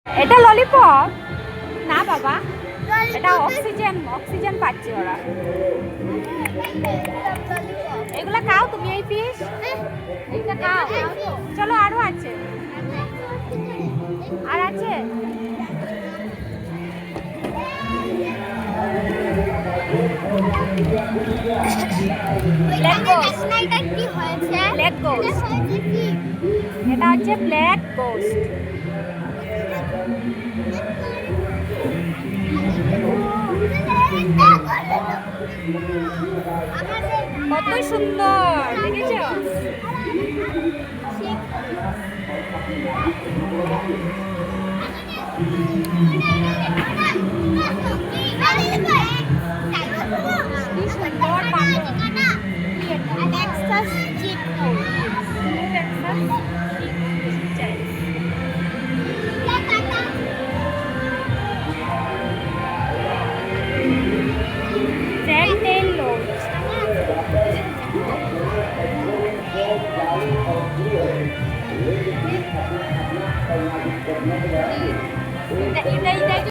এটা ললিপপ না বাবা, এটা অক্সিজেন পাচ্ছে ওরা। এগুলা খাও তুমি, এই পিস এইটা খাও। চলো আরো আছে, আর আছে। এটা হচ্ছে ব্ল্যাক গোস্ট। কত সুন্দর দেখেছো? কি সুন্দর এটা